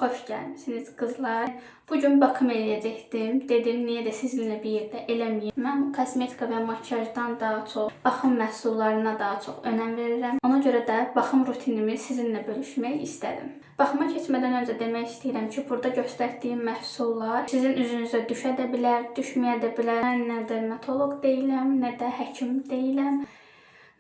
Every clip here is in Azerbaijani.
hoş gəlmisiniz qızlar. Bugün bakım eləyəcəkdim. Dedim, niyə də sizinlə bir yerdə eləməyim. Mən kosmetika və makyajdan daha çox, baxım məhsullarına daha çox önəm verirəm. Ona görə də baxım rutinimi sizinlə bölüşmək istədim. Baxıma keçmədən öncə demək istəyirəm ki, burada göstərdiyim məhsullar sizin üzünüzə düşə də bilər, düşməyə də bilər. Mən nə dermatoloq deyiləm, nə də həkim deyiləm.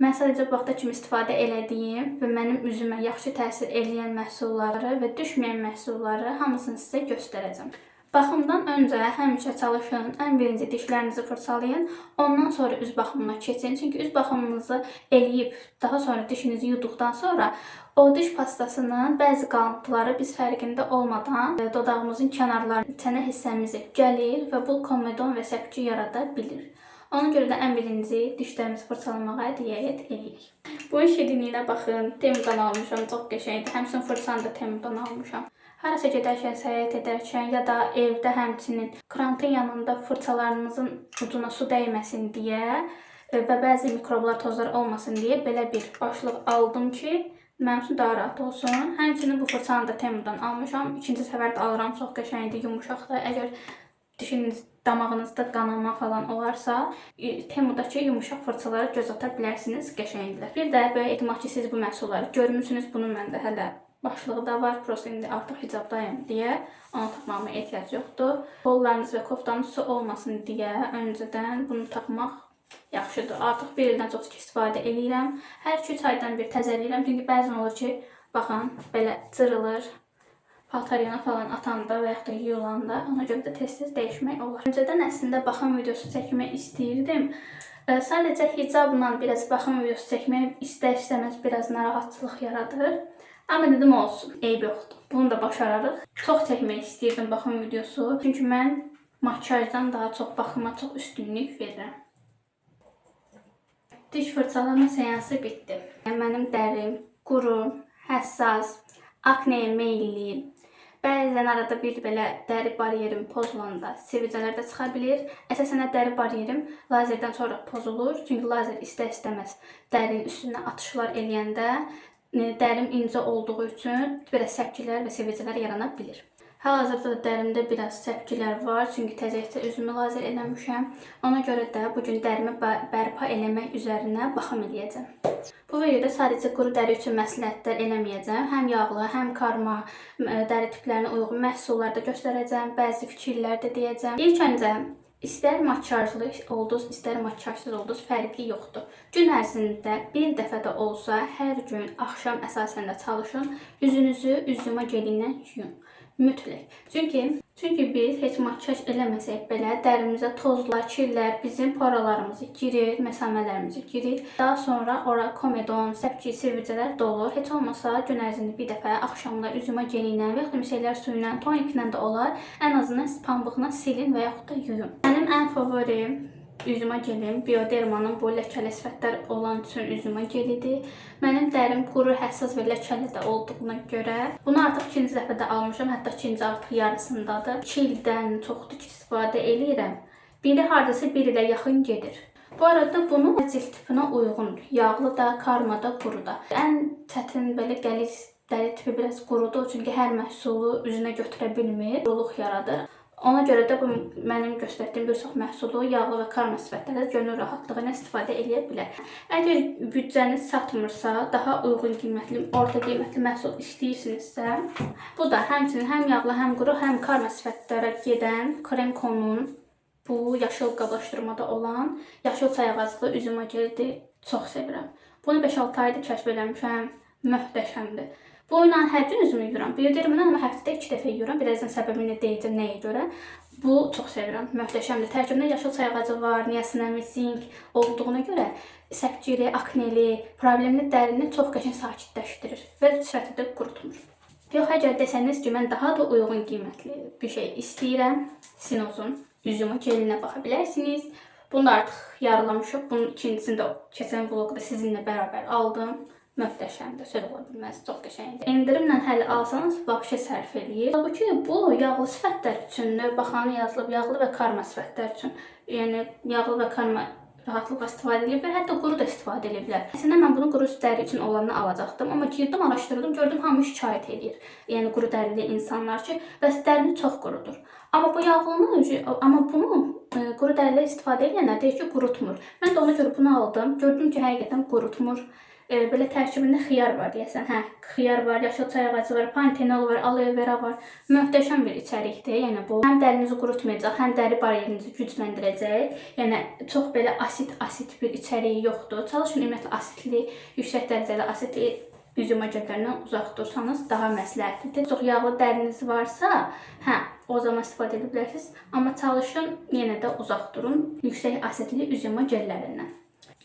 Mən sadəcə vaxta kimi istifadə elədiyim və mənim üzümə yaxşı təsir eləyən məhsulları və düşməyən məhsulları hamısını sizə göstərəcəm. Baxımdan öncə həmişə çalışın, ən birinci dişlərinizi fırçalayın, ondan sonra üz baxımına keçin. Çünki üz baxımınızı eləyib, daha sonra dişinizi yuduqdan sonra o diş pastasının bəzi qalıntıları biz fərqində olmadan dodağımızın kənarlarına, çənə hissəmizi gəlir və bu komedon və səpki yarada bilir. Ona görə də ən birinci dişlərimizi fırçalamağa riayət eləyək. Bu şirinliyinə baxın, Temu'dan almışam, çox qəşəngdir. Həmçinin fırçanı da Temu'dan almışam. Harasa gedərkən, səyahət edərkən ya da evdə həmçinin krantın yanında fırçalarınızın ucuna su dəyməsin deyə və bəzi mikroblar, tozlar olmasın deyə belə bir başlıq aldım ki, mənim üçün daha rahat olsun. Həmçinin bu fırçanı da Temu'dan almışam. İkinci səfər də alıram, çox qəşəngdir, yumuşaqdır. Əgər dişiniz, damağınızda qanama falan olarsa, Temu'dakı yumuşaq fırçaları göz ata bilərsiniz, qəşəngdirlər. Bir də böyük ehtimal ki, siz bu məhsulları görmüsünüz. Bunun məndə hələ başlığı da var. Prosta indi artıq hicabdayım deyə onu taxmağıma ehtiyac yoxdur. Qollarınız və koftanız su olmasın deyə öncədən bunu taxmaq yaxşıdır. Artıq bir ildən çox istifadə edirəm. Hər 2-3 aydan bir təzələyirəm. Çünki bəzən olur ki, baxın, belə cırılır. Paltaryana falan atanda və yaxud da yuyulanda, ona görə də tez-tez dəyişmək olar. Öncədən əslində baxım videosu çəkmək istəyirdim. Sadəcə hicabla biraz baxım videosu çəkmək istər-istəməz biraz narahatçılıq yaradır. Amma dedim olsun, eyb yoxdur. Bunu da başararıq. Çox çəkmək istəyirdim baxım videosu. Çünki mən makyajdan daha çox baxıma çox üstünlük verirəm. Diş fırçalama seansı bitdi. Mənim dərim quru, həssas, akneye meyilli. Bəzən arada bir belə dəri bariyerim pozulanda sivilcələr də çıxa bilir. Əsasən dəri bariyerim lazerdən sonra pozulur. Çünki lazer istər-istəməz dərinin üstünə atışlar eləyəndə dərim incə olduğu üçün belə səpkilər və sivilcələr yarana bilir. Hal-hazırda da dərimdə biraz səpkilər var, çünki təzəcə üzümü lazer eləmişəm. Ona görə də bugün dərimi bərpa eləmək üzərinə baxım eləyəcəm. Bu videoda sadəcə quru dəri üçün məsləhətlər eləməyəcəm. Həm yağlı, həm karma dəri tiplərinə uyğun məhsullar da göstərəcəm, bəzi fikirlər də deyəcəm. İlk öncə İstər makyajlı oldunuz, istər makyajsız oldunuz, fərqi yoxdur. Gün ərzində bir dəfə də olsa, hər gün axşam əsasən də çalışın, üzünüzü üzümə geli ilə yuyun. Mütləq. Çünki biz heç makyaj eləməsək belə dərimizə tozlar, kirlər bizim poralarımızı girir, məsamələrimizi girir. Daha sonra ora komedon, səpki, sivilcələr dolur. Heç olmasa gün ərzində bir dəfə axşamlar üzümə geli ilə və yaxud da misəllər suyu ilə, tonik ilə də olar. Ən azından pambıqla silin və yaxud da yuyun. Mənim ən favorim üzümə gelim Biodermanın bu ləkəli sifətlər olan üçün üzümə gelidir. Mənim dərim quru, həssas və ləkəli də olduğuna görə bunu artıq ikinci dəfə də almışam. Hətta ikinci artıq yarısındadır. 2 ildən çoxdur ki, istifadə edirəm. Biri hardasa bir ilə yaxın gedir. Bu arada bunu cilt tipinə uyğundur. Yağlı da, karma da, quru da. Ən çətin belə qəliz dəri tipi biraz qurudur. Çünki hər məhsulu üzünə götürə bilmir. Quruluq yaradır. Ona görə də bu mənim göstərdiyim bir çox məhsulu yağlı və karma sifətlərdə gönül rahatlığı ilə istifadə edə bilər. Əgər büdcəniz çatmırsa, daha uyğun qiymətli, orta qiymətli məhsul istəyirsinizsə, bu da həmçinin həm yağlı, həm quru, həm karma sifətlərə gedən Kremko'nun bu yaşıl qablaşdırmada olan yaşıl çayağacılı üzümə gelidir. Çox sevirəm. Bunu 5-6 ayda kəşf eləmişəm. Möhtəşəmdir. Bu ilə hər gün üzümü yuyuram. Biodermanı amma həftədə 2 dəfə yuyuram. Birazdan səbəbini deyəcəm nəyə görə. Bu çox sevirəm. Möhtəşəmdir. Tərkibində yaşıl çay ağacı var, niasinamid, zink olduğuna görə səpkili, akneli, problemli dərini çox qəşəng sakitləşdirir və sifəti də qurutmur. Yox, əgər desəniz ki, mən daha da uyğun qiymətli bir şey istəyirəm, Sinozun üzümü gelinə baxa bilərsiniz. Bunu da artıq yarılamışıq. Bunun ikincisini də keçən vlogda sizinlə bərabər aldım. Möhtəşəmdir, söz ola bilməz, çox qəşəngdir. Endirimlə hələ alsanız vəbşə sərf eləyir. Halbuki bu yağlı sifətlər üçün baxanı yazılıb, yağlı və karma sifətlər üçün. Yəni yağlı və karma rahatlıqla istifadə edə bilər, hətta quru da istifadə edə bilər. Əslində mən bunu quru dəri üçün olanı alacaqdım, amma girdim, araşdırdım, gördüm hamı şikayət edir. Yəni quru dərili insanlar ki, bəs dərini çox qurudur. Amma bu yağlını, amma bunu quru dərilər istifadə edənlər deyir ki, qurutmur. Mən də ona görə bunu aldım. Gördüm ki, həqiqətən qurutmur. Belə tərkibində xiyar var deyəsən. Hə, xiyar var, yaşıl çay ağacı var, pantenol var, aloe vera var. Möhtəşəm bir içərikdir. Yəni bu həm dərinizi qurutmayacaq, həm dəri bariyerinizi gücləndirəcək. Yəni çox belə asid bir içəriyi yoxdur. Çalışın ümumiyyətlə asitli, yüksək dərəcəli asitli üzüm ögəklərindən uzaq dursanız daha məsləhətlidir. Çox yağlı dəriniz varsa, hə, o zaman istifadə edə bilərsiniz. Amma çalışın yenə də uzaq durun yüksək asitli üzüm ögəklərindən.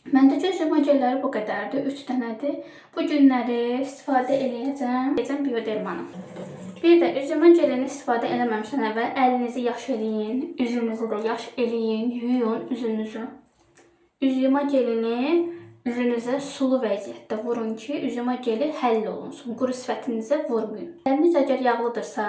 Məndəki üzüm ögəkləri bu qədərdir, 3 dənədir. Bu günləri istifadə eləyəcəm Biodermanı. Bir də üzüm ögəyini istifadə eləməmişdən əvvəl əlinizi yaş eləyin, üzünüzü də yaş eləyin, yuyun üzünüzü. Üzüm ögəyini üzünüzə sulu vəziyyətdə vurun ki, üzüm ögəyi həll olunsun. Quru sifətinizə vurmayın. Dəriniz əgər yağlıdırsa,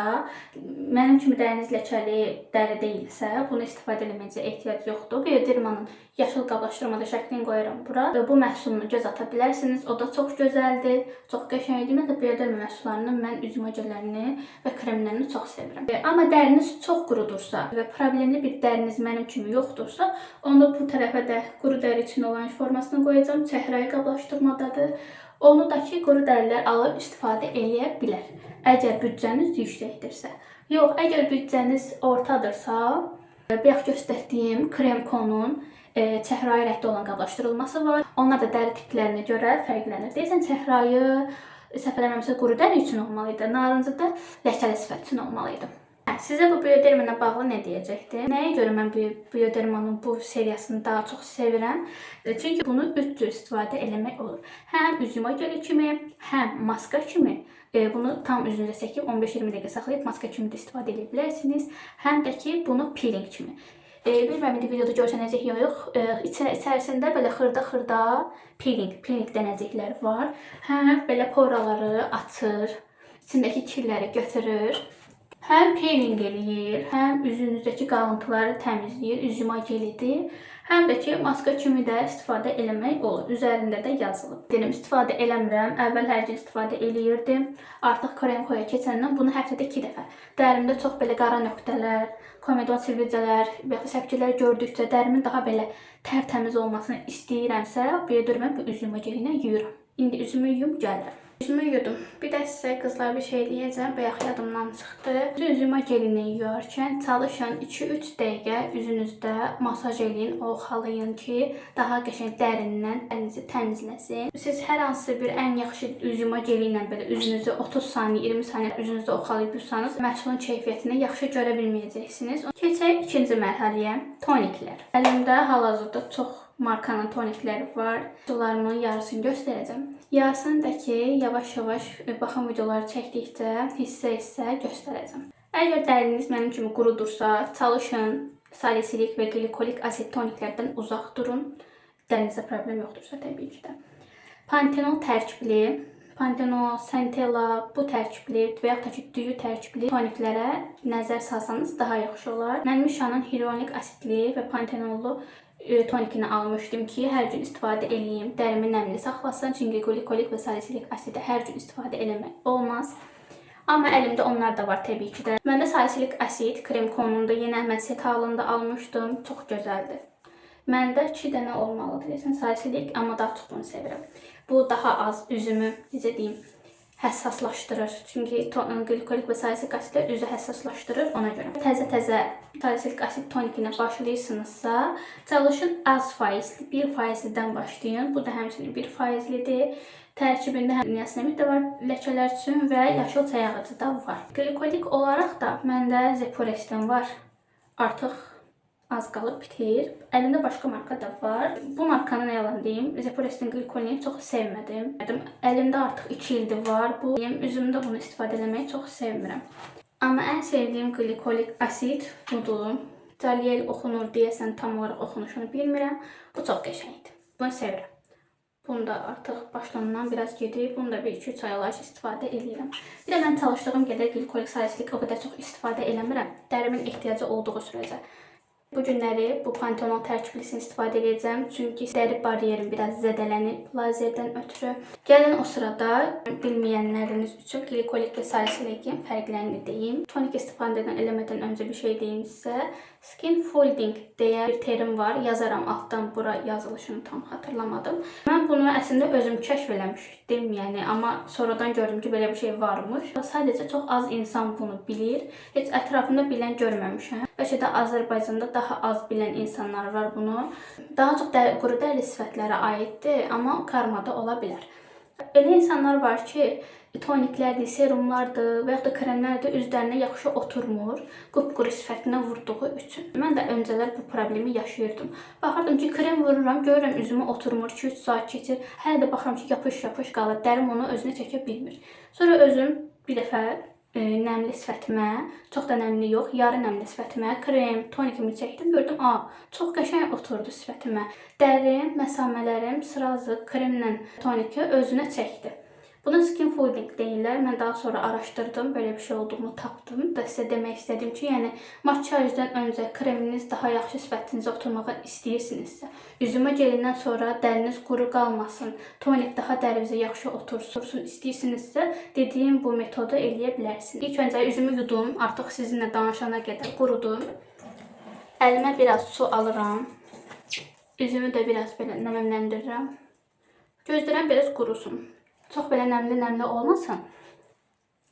mənim kimi dəriniz ləkəli dəri deyilsə, bunu istifadə eləməyəcə ehtiyac yoxdur. Biodermanın yaşıl qablaşdırmada şəklini qoyuram bura. Bu məhsulunu göz ata bilərsiniz. O da çox gözəldir, çox qəşəngdir. Mən də Bioderma məhsullarının mən üzüm ögələrini və kremlərini çox sevirəm. Amma dəriniz çox qurudursa və problemli bir dəriniz mənim kimi yoxdursa, onda bu tərəfə də quru dəri üçün olan formasını qoyacağam. Çəhrayı qablaşdırmadadır. Onu da ki, quru dərilər alıb istifadə eləyə bilər. Əgər büdcəniz yüksəkdirsə. Yox, əgər büdcəniz ortadırsa, bayaq göstərdiyim Kremkonun çəhrayı rəngdə olan qablaşdırılması var. Onlar da dəri tiplərinə görə fərqlənir. Deyəsən, çəhrayı səhv eləməmsə quru dəri üçün olmalı idi. Narıncı da ləkəli sifət üçün olmalı idi. Sizə bu Bioderma ilə bağlı nə deyəcəkdim? Nəyə görə mən Biodermanın bu seriyasını daha çox sevirəm? Çünki bunu 3 cür istifadə eləmək olur. Həm üzüm ögəyi kimi, həm maska kimi. Bunu tam üzünüzə çəkib 15-20 dəqiqə saxlayıb maska kimi də istifadə edə bilərsiniz. Həm də ki, bunu peeling kimi. Bilmirəm, indi videoda görsənəcək yox. İçərisində belə xırda peeling dənəcikləri var. Həm belə poraları açır, içindəki kirləri götürür. Həm peeling eləyir, həm üzünüzdəki qalıntıları təmizləyir, üzüm ögəyidir. Həm də ki, maska kimi də istifadə eləmək olur. Üzərində də yazılıb. Deyirəm, istifadə eləmirəm. Əvvəl hər gün istifadə eləyirdim. Artıq Kremkoya keçəndən bunu həftədə 2 dəfə. Dərimdə çox belə qara nöqtələr, komedon silvicələr və ya səpkilər gördükcə dərimin daha belə tərtəmiz olmasını istəyirəmsə, Bioderma bu üzüm ögəyinə yuyuram. İndi üzümü yuyum, gəlirəm. Üzümü yudum. Bir də sizə qızlar bir şey deyəcəm. Bayaq yadımdan çıxdı. Üzüm ögəyini yuyarkən çalışın 2-3 dəqiqə üzünüzdə masaj eləyin, oxalayın ki, daha qəşəng dərindən əlinizi təmizləsin. Siz hər hansı bir ən yaxşı üzüm ögəyi ilə belə üzünüzü 30 saniyə, 20 saniyə üzünüzdə oxalayıb yursanız, məhsulun keyfiyyətini yaxşı görə bilməyəcəksiniz. Keçək ikinci mərhələyə, toniklər. Əlimdə hal-hazırda çox markanın tonikləri var. Bunların yarısını göstərəcəm. Yarısını da ki, yavaş-yavaş baxım videoları çəkdikcə hissə göstərəcəm. Əgər dəriniz mənim kimi qurudursa, çalışın salisilik və glikolik asid toniklərdən uzaq durun. Dərinizdə problem yoxdursa təbii ki də. Pantenol tərkibli, Pantenol, Centella bu tərkibli və yaxud da ki, düyü tərkibli toniklərə nəzər salsanız daha yaxşı olar. Mən Mişanın hyaluronik asidli və pantenollu tonikini almışdım ki, hər gün istifadə eləyim, dərimi nəmli saxlasın. Çünki glikolik və salisilik asidi hər gün istifadə eləmək olmaz. Amma əlimdə onlar da var təbii ki də. Məndə salisilik asid Kremkonunda yenə mən set halında almışdım. Çox gözəldir. Məndə 2 dənə olmalıdır. Deyəsən salisilik, amma daha çox bunu sevirəm. Bu daha az üzümü, necə deyim, həssaslaşdırır. Çünki glikolik və salisilik asidlər üzü həssaslaşdırır ona görə. Təzə salisilik asid tonikinə başlayırsınızsa, çalışın az faizli, 1%-dən başlayın. Bu da həmçinin 1%-lidir. Tərkibində həm niasinamid də var ləkələr üçün və yaşıl çay ağacı da var. Glikolik olaraq da məndə Zeporestin var. Artıq az qalıb bitir. Əlimdə başqa marka da var. Bu markanı nə yalan deyim, Zeporestin glikolini çox sevmədim. Əlimdə artıq 2 ildir var bu. Üzümdə bunu istifadə eləməyi çox sevmirəm. Amma ən sevdiyim glikolik asid budur. Daliel oxunur deyəsən, tam olaraq oxunuşunu bilmirəm. Bu çox qəşəngdir. Bunu sevirəm. Bunu da artıq başlanımdan biraz gedib. Bunu da 1-2-3 ay olaraq istifadə edirəm. Bir də mən çalışdığım qədər glikolik salisilik o qədər çox istifadə eləmirəm. Dərimin ehtiyacı olduğu sürəcə. Bu günləri bu Pantenol tərkiblisini istifadə edəcəm, çünki dəri bariyerim biraz zədələnib lazerdən ötürü. Gəlin o sırada bilməyənləriniz üçün glikolik və salisilin fərqlərini deyim. Tonik istifadə eləmədən öncə bir şey deyim sizə. Skin folding deyə bir terim var. Yazaram altdan, bura yazılışını tam xatırlamadım. Mən bunu əslində özüm kəşf eləmişdim, yəni, amma sonradan gördüm ki, belə bir şey varmış. Sadəcə çox az insan bunu bilir. Heç ətrafımda bilən görməmişəm. Bəlkə də Azərbaycanda daha az bilən insanlar var bunu. Daha çox quru dəri sifətlərə aiddir, amma karmada ola bilər. Elə insanlar var ki, toniklərdir, serumlardır və ya da kremlərdir üzlərinə yaxşı oturmur, qupquru sifətinə vurduğu üçün. Mən də öncələr bu problemi yaşayırdım. Baxırdım ki, krem vururam, görürəm üzümə oturmur, 2-3 saat keçir. Hələ də baxıram ki, yapış-yapış qalır, dərim onu özünə çəkə bilmir. Sonra özüm bir dəfə nəmli sifətimə, çox da nəmli yox, yarı nəmli sifətimə krem, tonikimi çəkdim. Gördüm, çox qəşəng oturdu sifətimə. Dərim, məsamələrim sırazı kremlə toniki özünə çəkdi. Buna skin folding deyirlər. Mən daha sonra araşdırdım, belə bir şey olduğunu tapdım. Da sizə demək istədim ki, yəni makyajdan öncə kreminiz daha yaxşı sifətinizə oturmağı istəyirsinizsə, üzümə gelindən sonra dəriniz quru qalmasın, tonik daha dərinizə yaxşı otursun istəyirsinizsə, dediyim bu metodu eləyə bilərsiniz. İlk öncə üzümü yudum, artıq sizinlə danışana qədər qurudum. Əlimə biraz su alıram. Üzümü də biraz belə nəmləndirirəm. Gözləyirəm biraz qurusun. Çox belə nəmli olmasın.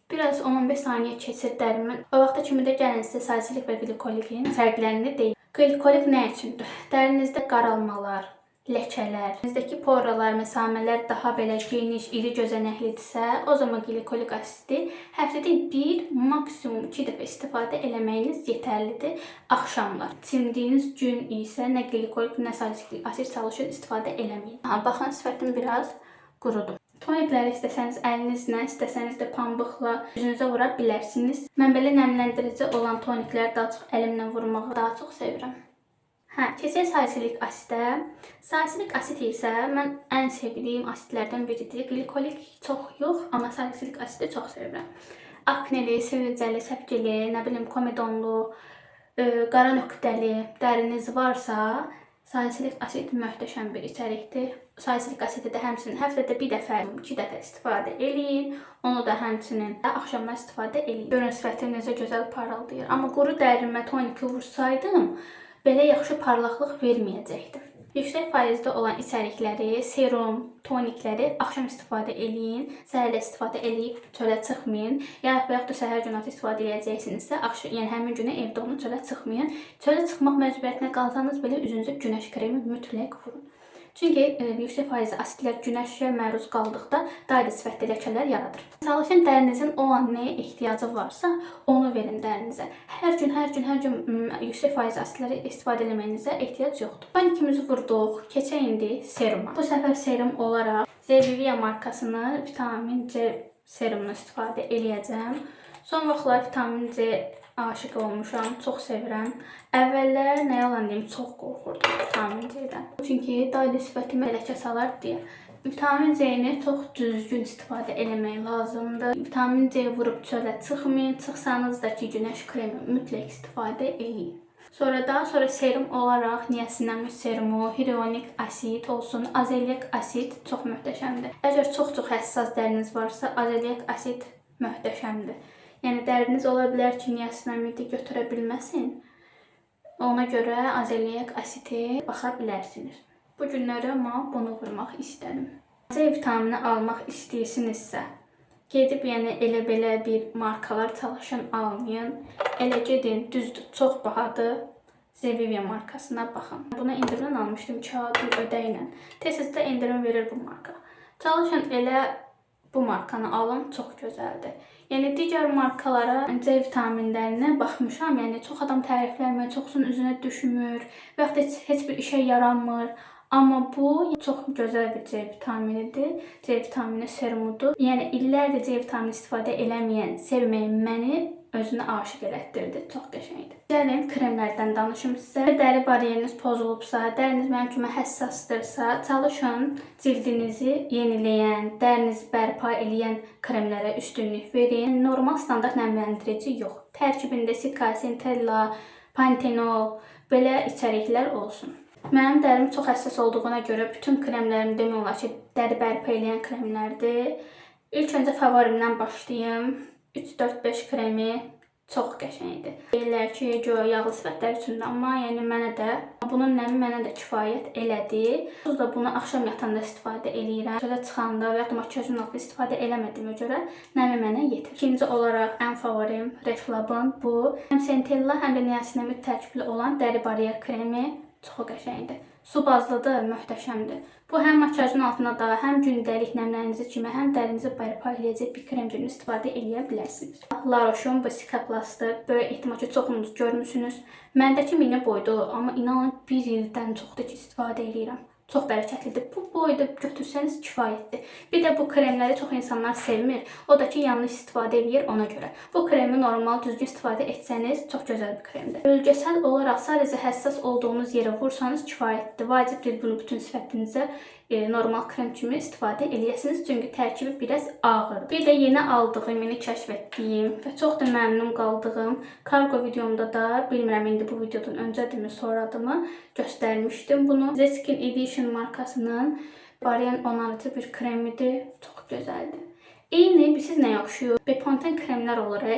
Biraz 10-15 saniyə keçir dərimin. O vaxta kimi də gəlin sizə salisilik və glikolikin fərqlərini deyim. Glikolik nə üçündür? Dərinizdə qaralmalar, ləkələr, dərinizdəki poralar, məsamələr daha belə geniş, iri gözenəklidirsə, o zaman glikolik asidi həftədə 1, maksimum 2 dəfə istifadə eləməyiniz yetərlidir axşamlar. Çimdiyiniz gün isə nə glikolik, nə salisilik asid çalışın istifadə eləməyin. Baxın, sifətim biraz qurudu. Tonikləri istəsəniz əlinizlə, istəsəniz də pambıqla üzünüzə vura bilərsiniz. Mən belə nəmləndirici olan tonikləri daha çox əlimlə vurmağı daha çox sevirəm. Keçək salisilik asidə. Salisilik asid isə mən ən sevdiyim asidlərdən biridir. Glikolik çox yox, amma salisilik asidi çox sevirəm. Akneli, sivilcəli, səpgili, nə bilim komedonlu, qara nöqtəli dəriniz varsa, salisilik asid möhtəşəm bir içərikdir. Salisilik asidi də həmçinin həftədə 1 dəfə, 2 dəfə istifadə eləyin. Onu da həmçinin axşamlar istifadə eləyin. Görün sifətim necə gözəl parıldayır. Amma quru dərimə toniki vursaydım, belə yaxşı parlaqlıq verməyəcəkdim. Yüksək faizdə olan içərikləri, serum, tonikləri axşam istifadə eləyin. Səhərlə istifadə eləyib çölə çıxmayın. Yaxud da səhər günü istifadə edəcəksinizsə, yəni həmin günə evdə onu çölə çıxmayın. Çölə çıxmaq məcburiyyətinə qalsanız belə üzünüzə günəş kremi mütləq vurun. Çünki yüksək faizli asidlər günəşə məruz qaldıqda daha da sifətdə ləkələr yaradır. Çalışın dərinizin o an nəyə ehtiyacı varsa, onu verin dərinizə. Hər gün yüksək faizli asidləri istifadə etməyinizə ehtiyac yoxdur. Tonikimizi vurduq, keçək indi seruma. Bu səfər serum olaraq Zevivia markasının vitamin C serumunu istifadə eləyəcəm. Son vaxtlar vitamin C aşiq olmuşam, çox sevirəm. Əvvəllər nə yalan deyim, çox qorxurdum vitamin C-dən. Çünki daylı sifətimə ləkə salar deyə. Vitamin C-ni çox düzgün istifadə eləmək lazımdır. Vitamin C vurub çölə çıxmayın. Çıxsanız da ki, günəş kremi mütləq istifadə eləyin. Sonra serum olaraq niasinamid serumu, hyaluronik asid olsun, azelaic asid çox möhtəşəmdir. Əgər çox həssas dəriniz varsa, azelaic asid möhtəşəmdir. Yəni dəriniz ola bilər ki, niasinamidi götürə bilməsin. Ona görə azelaic asidi baxa bilərsiniz. Bu günləri amma bunu vurmaq istədim. C vitamini almaq istəyirsinizsə, gedib yəni elə-belə bir markalar çalışın almayın. Elə gedin, düzdür, çox bahadır. Zevivia markasına baxın. Buna indirimdən almışdım kağıdı ödəklə. Tez-tezdə indirim verir bu marka. Çalışın elə bu markanı alın, çox gözəldir. Yəni digər markalara C vitaminlərinə baxmışam. Yəni çox adam tərifləmir, çoxsunun üzünə düşmür və ya heç bir işə yaranmır. Amma bu çox gözəl bir C vitaminidir. C vitamini serumudur. Yəni illərdir C vitamini istifadə eləməyən, sevməyən məni özünə aşiq elətdirdi. Çox qəşəngdir. Gəlin kremlərdən danışım sizə. Dəri bariyeriniz pozulubsa, dəriniz mənim kimi həssasdırsa, çalışın cildinizi yeniləyən, dərinizi bərpa eləyən kremlərə üstünlük verin. Normal standart nəmləndirici yox. Tərkibində sika, centella, pantenol belə içəriklər olsun. Mənim dərim çox həssas olduğuna görə bütün kremlərim demək olar ki, dəri bərpa edən kremlərdir. İlk öncə favorimdən başlayım. 3-4-5 kremi çox qəşəngdir. Deyirlər ki, göyə yağlı sifətlər üçündür, amma yəni mənə də bunun nəmi mənə də kifayət elədi. Onsuz da bunu axşam yatanda istifadə eləyirəm. Çölə çıxanda və ya da makiyajın altında istifadə eləmədiyimə görə nəmi mənə yetir. İkinci olaraq ən favorim Reşlabın bu həm Centella, həm də niasinamid tərkibli olan dəri bariyer kremi. Çox qəşəngdir. Su bazlıdır, möhtəşəmdir. Bu həm makiyajın altına da, həm gündəlik nəmlərinizi kimi, həm dərinizi bərpa eləyəcək bir krem kimi istifadə edə bilərsiniz. La Roche'un bu Cicaplast'ı böyük ehtimal ki, çoxunuz görmüsünüz. Məndəki mini boydu, amma inanın bir ildən çoxdur ki, istifadə edirəm. Çox bərəkətlidir. Bu boyda götürsəniz kifayətdir. Bir də bu kremləri çox insanlar sevmir. O da ki, yanlış istifadə edir ona görə. Bu kremi normal düzgün istifadə etsəniz çox gözəl bir kremdir. Bölgesel olaraq sadəcə həssas olduğunuz yerə vursanız kifayətdir. Vacibdir bunu bütün sifətinizə normal krem kimi istifadə eləyəsiniz. Çünki tərkibi biraz ağırdır. Bir də yeni aldığım, yeni kəşf etdiyim və çox da məmnun qaldığım kargo videomda da, bilmirəm indi bu videodan öncədimi, sonradımı göstərmişdim bunu. The Skin Edition markasının bariyer onarıcı bir kremidir. Çox gözəldir. Eyni siz nəyə oxşuyur? Bepanthen kremlər olur.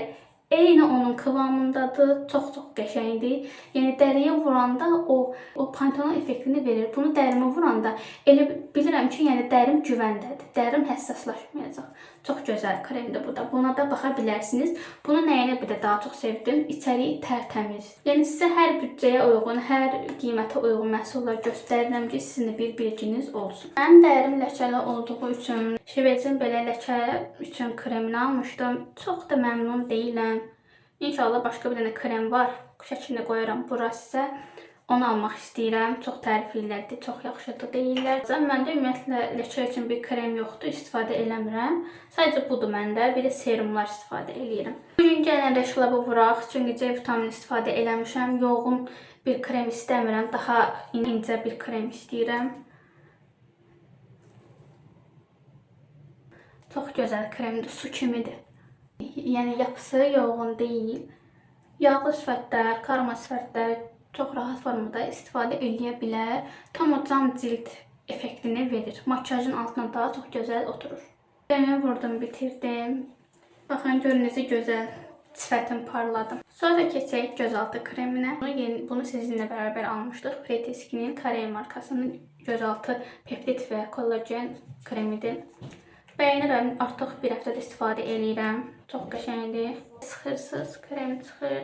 Eyni onun kıvamındadır. Çox qəşəngdir. Yəni dəriyə vuranda o pantolon effektini verir. Bunu dərimə vuranda elə bilirəm ki, yəni dərim güvəndədir. Dərim həssaslaşmayacaq. Çox gözəl kremdir bu da. Buna da baxa bilərsiniz. Bunu nəyinə bir də daha çox sevdim? İçəriyi tərtəmiz. Yəni sizə hər büdcəyə uyğun, hər qiymətə uyğun məhsullar göstərirəm ki, sizin də bir bilginiz olsun. Mənim dərim ləkəli olduğu üçün Şevecin belə ləkə üçün kremini almışdım. Çox da məmnun deyiləm. İnşallah başqa bir dənə krem var. Şəklini qoyaram bura sizə. Onu almaq istəyirəm. Çox tərifləyirlər, çox yaxşıdır deyirlər. Məndə ümumiyyətlə ləkə üçün bir krem yoxdur, istifadə eləmirəm. Sadəcə budur məndə. Bir də serumlar istifadə eləyirəm. Bugün gələn Reşlabı vuraq. Çünki C vitamini istifadə eləmişəm. Yoğun bir krem istəmirəm. Daha incə bir krem istəyirəm. Çox gözəl kremdir, su kimidir. Yəni yapısı yoğun deyil. Yağlı sifətlər, karma sifətlər çox rahat formada istifadə edə bilər. Tam o cam cilt effektini verir. Makiyajın altına daha çox gözəl oturur. Kremi vurdum, bitirdim. Baxın, görün necə gözəl sifətim parladım. Sonra keçək gözaltı kreminə. Bunu sizinlə bərabər almışdıq. Pretty Skin'in Koreya markasının gözaltı peptid və kollagen kremidir. Bəyənirəm, artıq bir həftədə istifadə eləyirəm. Çox qəşəngdir. Sıxırsız, krem çıxır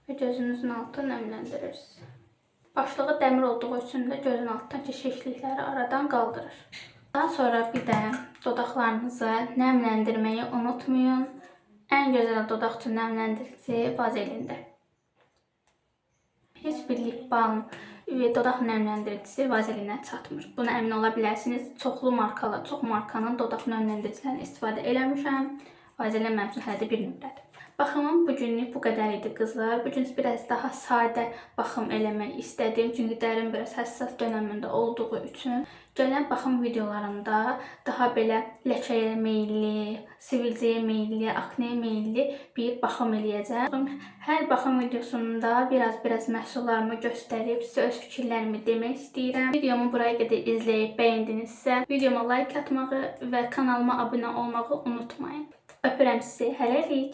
və gözünüzün altı nəmləndirirsiniz. Başlığı dəmir olduğu üçün də gözün altındakı şişlikləri aradan qaldırır. Daha sonra bir də dodaqlarınızı nəmləndirməyi unutmayın. Ən gözəl dodaq üçün nəmləndirici vazelindir. Heç bir lip balm və dodaq nəmləndiricisi vazelinə çatmır. Buna əmin ola bilərsiniz. Çox markanın dodaq nəmləndiricilərini istifadə eləmişəm. Vazelin mənim üçün hələ də bir nömrədir. Baxımım bugünlük bu qədər idi qızlar. Bugün biraz daha sadə baxım eləmək istədim. Çünki dərim biraz həssas dönəmində olduğu üçün. Gələn baxım videolarında daha belə ləkəyə meyilli, sivilcəyə meyilli, akneye meyilli bir baxım eləyəcəm. Hər baxım videosunda biraz məhsullarımı göstərib sizə öz fikirlərimi demək istəyirəm. Videomu buraya qədər izləyib bəyəndinizsə, videoma like atmağı və kanalıma abunə olmağı unutmayın. Öpürəm sizi. Hələlik.